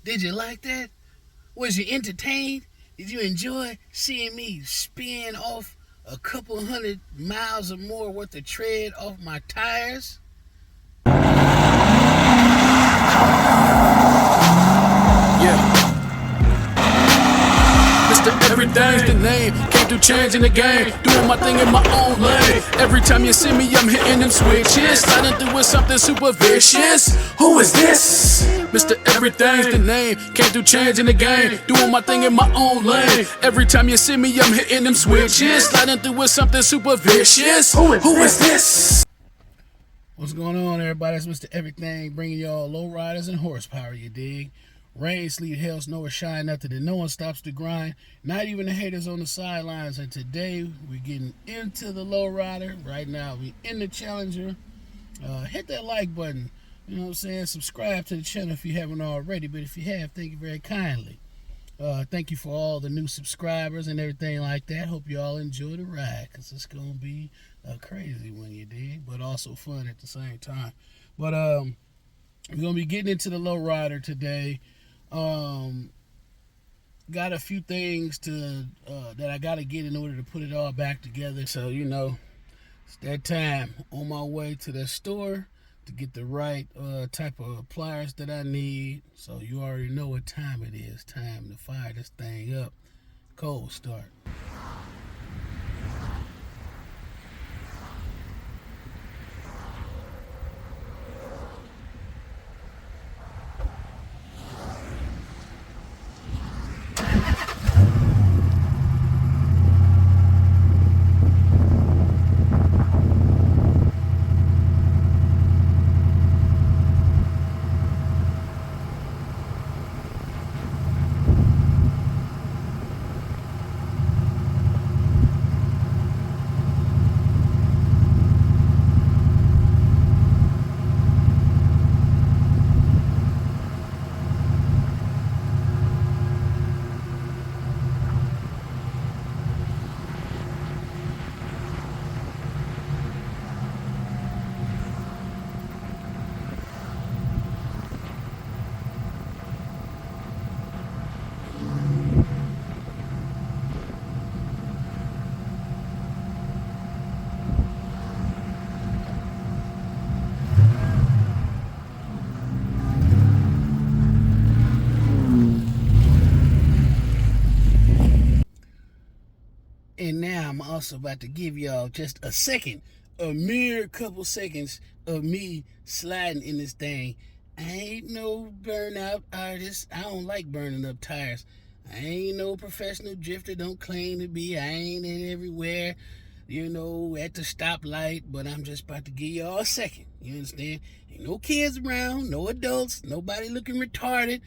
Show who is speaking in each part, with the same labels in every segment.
Speaker 1: Did you like that? Was you entertained? Did you enjoy seeing me spin off a couple hundred miles or more worth of tread off my tires?
Speaker 2: Yeah. Mr. Everything's the name. Came through changing the game. Doing my thing in my own lane. Every time you see me, I'm hitting them switches. Sliding through with something super vicious. Who is this? Mr. Everything's the name. Came through changing the game. Doing my thing in my own lane. Every time you see me, I'm hitting them switches. Sliding through with something super vicious. Who is this?
Speaker 1: What's going on, everybody? It's Mr. Everything bringing y'all lowriders and horsepower, you dig? Rain, sleet, hail, snow, or shine, nothing that no one stops to grind. Not even the haters on the sidelines. And today, we're getting into the lowrider. Right now, we in the Challenger. Hit that like button. You know what I'm saying? Subscribe to the channel if you haven't already. But if you have, thank you very kindly. Thank you for all the new subscribers and everything like that. Hope you all enjoy the ride, because it's going to be a crazy one, you dig, but also fun at the same time. But we're going to be getting into the lowrider today. Got a few things to that I got to get in order to put it all back together. So, you know, it's that time. On my way to the store to get the right type of pliers that I need. So you already know what time it is. Time to fire this thing up. Cold start. And now I'm also about to give y'all just a second, a mere couple seconds of me sliding in this thing. I ain't no burnout artist. I don't like burning up tires. I ain't no professional drifter, don't claim to be. I ain't in everywhere, you know, at the stoplight, but I'm just about to give y'all a second. You understand? Ain't no kids around, no adults, nobody looking retarded.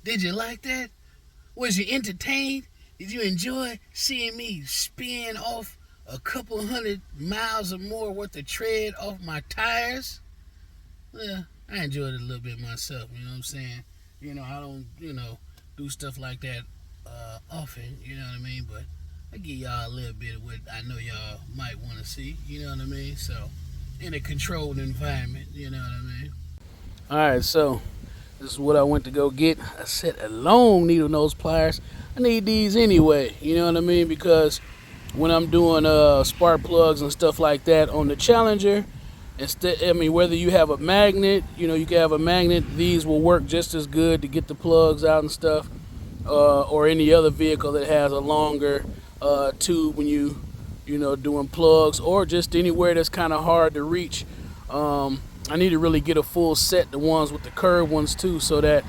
Speaker 1: Did you like that? Was you entertained? Did you enjoy seeing me spin off a couple hundred miles or more worth of tread off my tires? Well, I enjoyed it a little bit myself, you know what I'm saying? You know, I don't, do stuff like that often, you know what I mean? But I give y'all a little bit of what I know y'all might want to see, you know what I mean? So, in a controlled environment, you know what I mean? All right, so this is what I went to go get. I set a long needle nose pliers. I need these anyway, you know what I mean? Because when I'm doing spark plugs and stuff like that on the Challenger, instead, I mean, whether you have a magnet, you know, you can have a magnet, these will work just as good to get the plugs out and stuff, or any other vehicle that has a longer tube when you know, doing plugs, or just anywhere that's kind of hard to reach. I need to really get a full set, the ones with the curved ones too, so that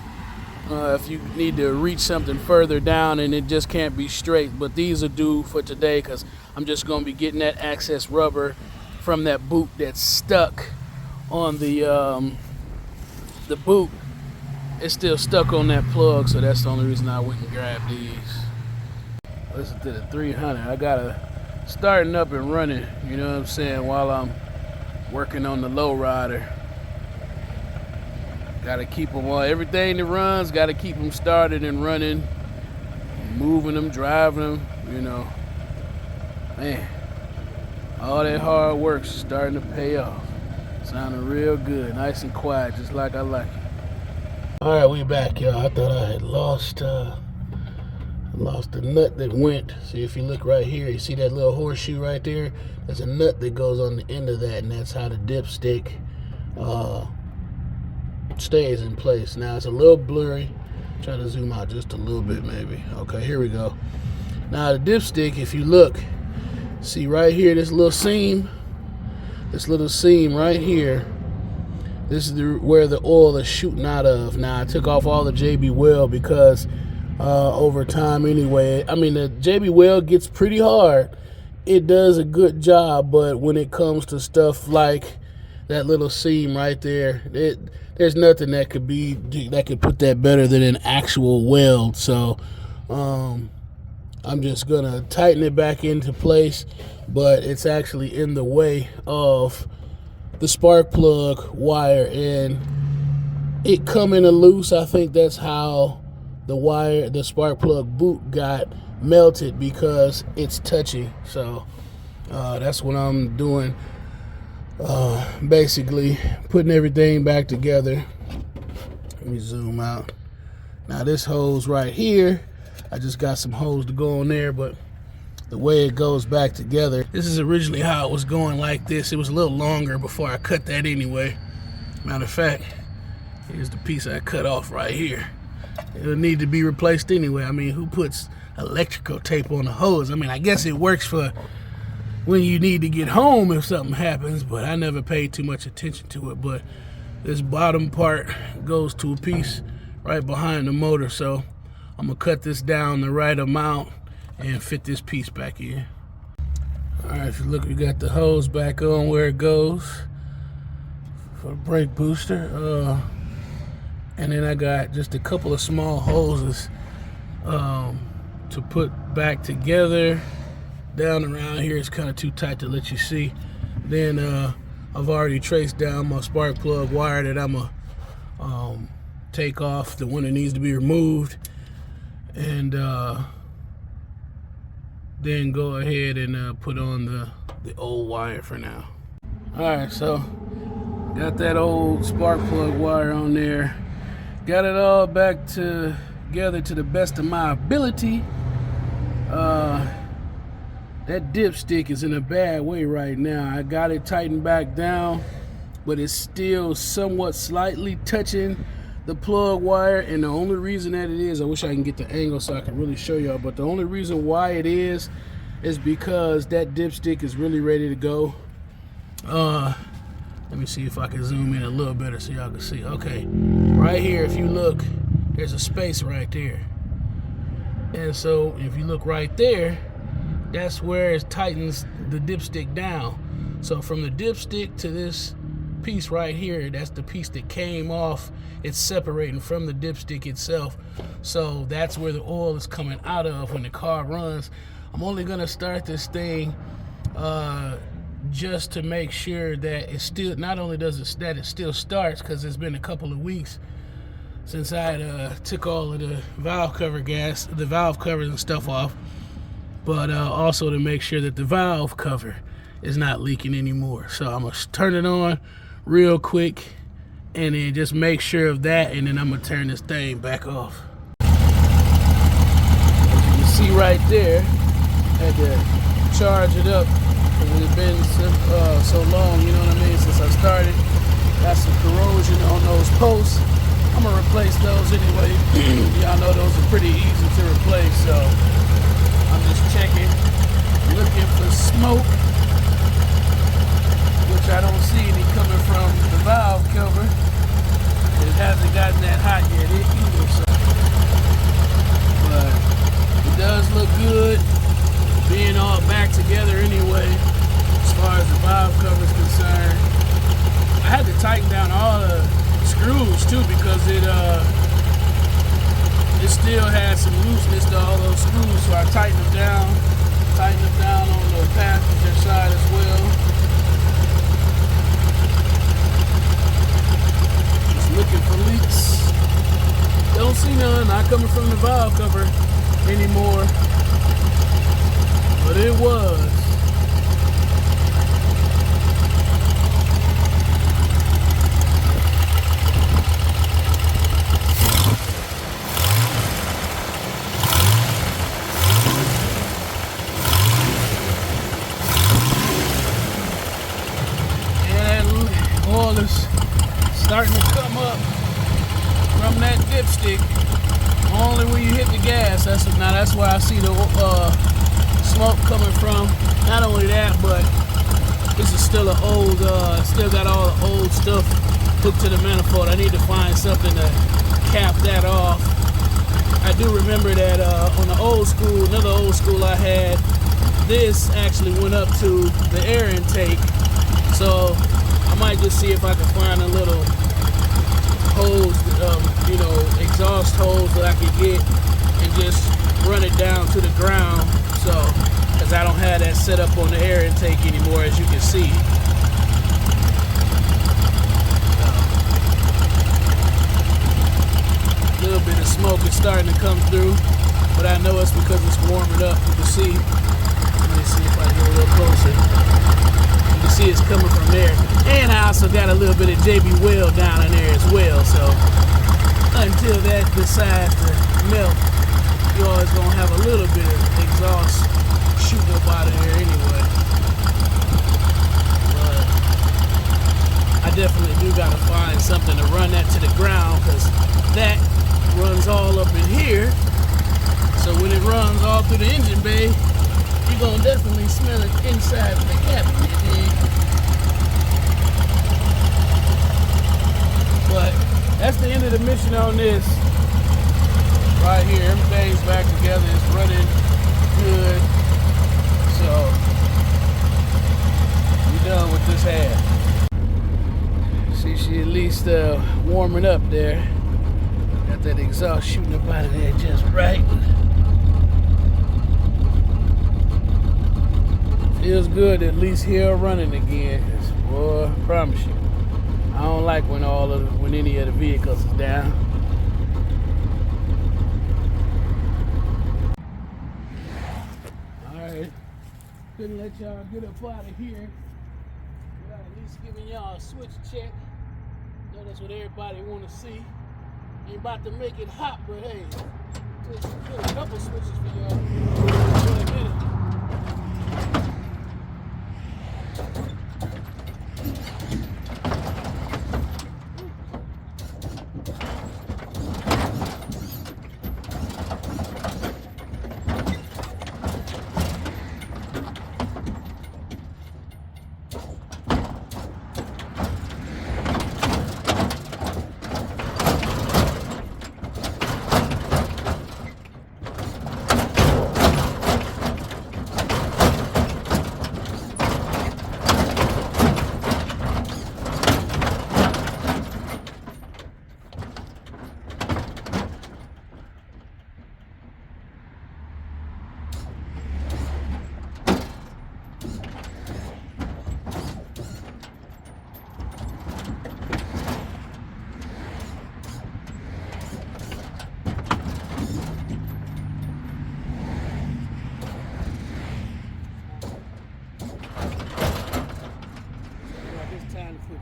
Speaker 2: if you need to reach something further down and it just can't be straight. But these are due for today because I'm just going to be getting that access rubber from that boot that's stuck on the boot. It's still stuck on that plug, so that's the only reason I went and grabbed these. Listen to the 300. I gotta starting up and running, you know what I'm saying, while I'm working on the Lowrider. Gotta keep them on. Everything that runs, gotta keep them started and running, moving them, driving them, you know. Man, all that hard work's starting to pay off. Sounding real good, nice and quiet, just like I like it.
Speaker 1: All right, we back, y'all. I thought I had lost the nut that went. See, if you look right here, you see that little horseshoe right there? There's a nut that goes on the end of that, and that's how the dipstick stays in place. Now, it's a little blurry. Try to zoom out just a little bit, maybe. Okay, here we go. Now, the dipstick, if you look, see right here, this little seam right here, this is where the oil is shooting out of. Now, I took off all the JB Weld because over time anyway, I mean, the JB Weld gets pretty hard. It does a good job, but when it comes to stuff like that little seam right there, there's nothing that could put that better than an actual weld. So I'm just gonna tighten it back into place, but it's actually in the way of the spark plug wire, and it coming loose. I think that's how the spark plug boot got melted, because it's touchy. So that's what I'm doing, basically putting everything back together. Let me zoom out. Now this hose right here, I just got some hose to go on there, but the way it goes back together, this is originally how it was going, like this. It was a little longer before I cut that anyway. Matter of fact, here's the piece I cut off right here. It'll need to be replaced anyway. I mean, who puts electrical tape on a hose? I mean, I guess it works for when you need to get home if something happens, but I never paid too much attention to it. But this bottom part goes to a piece right behind the motor, so I'm gonna cut this down the right amount and fit this piece back in. All right, if you look, we got the hose back on where it goes for the brake booster. And then I got just a couple of small hoses to put back together. Down around here, it's kind of too tight to let you see. Then I've already traced down my spark plug wire that I'm gonna take off, the one that needs to be removed, and then go ahead and put on the old wire for now. All right, so got that old spark plug wire on there. Got it all back together to the best of my ability. That dipstick is in a bad way right now. I got it tightened back down, but it's still somewhat slightly touching the plug wire. And the only reason that it is, I wish I can get the angle so I can really show y'all, but the only reason why it is because that dipstick is really ready to go. Let me see if I can zoom in a little better so y'all can see. Okay, right here, if you look, there's a space right there. And so if you look right there, that's where it tightens the dipstick down. So from the dipstick to this piece right here, that's the piece that came off. It's separating from the dipstick itself. So that's where the oil is coming out of when the car runs. I'm only gonna start this thing just to make sure that it still, not only does it, that it still starts, because it's been a couple of weeks since I took all of the valve covers and stuff off, but also to make sure that the valve cover is not leaking anymore. So I'm gonna turn it on real quick and then just make sure of that, and then I'm gonna turn this thing back off. As you can see right there, I had to charge it up. It's been so long, you know what I mean, since I started. Got some corrosion on those posts. I'm gonna replace those anyway. Y'all know those are pretty easy to replace, so I'm just checking, looking for smoke, which I don't see any coming from the valve cover. It hasn't gotten that hot yet either, so
Speaker 2: tighten down all the screws too, because it still has some looseness to all those screws. So I tighten them down on the passenger side as well. Just looking for leaks. Don't see none. Not coming from the valve cover anymore, but it was. Oil is starting to come up from that dipstick. Only when you hit the gas. That's where I see the smoke coming from. Not only that, but this is still an old, still got all the old stuff hooked to the manifold. I need to find something to cap that off. I do remember that on the old school, another old school I had, this actually went up to the air intake. So I might just see if I can find a little hose, exhaust hose that I could get and just run it down to the ground. So, because I don't have that set up on the air intake anymore, as you can see. A little bit of smoke is starting to come through, but I know it's because it's warming up. You can see. Let me see if I get a little closer. You can see it's coming from there. And I also got a little bit of JB Weld down in there as well. So until that decides to melt, you always gonna have a little bit of exhaust shooting up out of there anyway. But I definitely do gotta find something to run that to the ground, because that runs all up in here. So when it runs all through the engine bay, you're gonna definitely smell it inside of the cabin. But that's the end of the mission on this. Right here, everything's back together. It's running good. So we're done with this half. See, she at least warming up there. Got that exhaust shooting up out of there just right. Feels good to at least hear her running again. 'Cause, boy, I promise you, I don't like when any of the vehicles is down. Alright, couldn't let y'all get up out of here without at least giving y'all a switch check. Know that's what everybody want to see. Ain't about to make it hot, but hey, just put a couple switches for y'all. In a minute.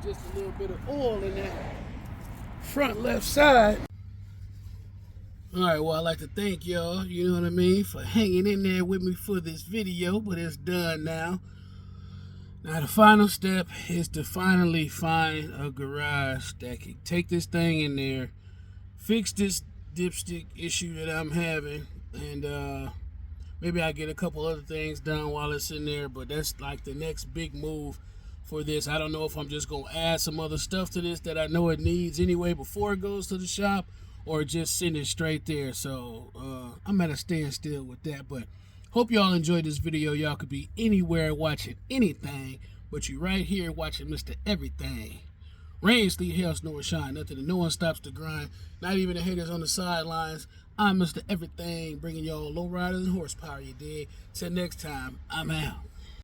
Speaker 2: Just a little bit of oil in that front left side. Alright, well, I'd like to thank y'all, you know what I mean, for hanging in there with me for this video, but it's done now. Now the final step is to finally find a garage that can take this thing in there, fix this dipstick issue that I'm having, and maybe I get a couple other things done while it's in there, but that's like the next big move for this. I don't know if I'm just gonna add some other stuff to this that I know it needs anyway before it goes to the shop, or just send it straight there. So I'm at a standstill with that, but hope y'all enjoyed this video. Y'all could be anywhere watching anything, but you right here watching Mr. Everything.
Speaker 1: Rain, sleet, hail, snow, or shine. Nothing and no one stops the grind. Not even the haters on the sidelines. I'm Mr. Everything, bringing y'all low riders and horsepower, you dig? Till next time, I'm out.